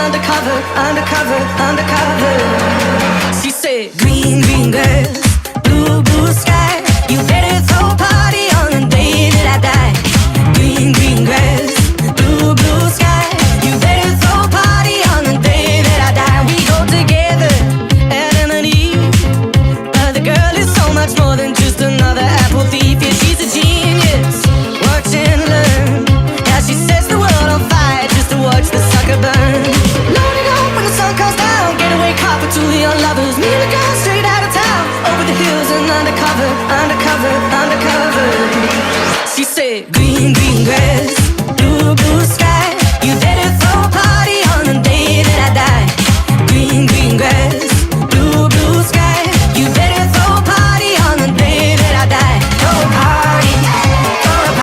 undercover, undercover, undercover. She said, green, green grass, blue, blue sky. You better throw a party on the day that I die. Green, green grass, blue, blue sky. You better throw a party on the day that I die. We go together, Adam and Eve. But the girl is so much more than just another apple thief. Yeah, she's a genius. Watch and learn. Now she sets the world on fire just to watch the sucker burn. Load it up when the sun comes down. Getaway car for two young lovers. Me and the girl straight out of town. Over the hills and undercover, undercover, undercover. She said, green, green grass, blue, blue sky.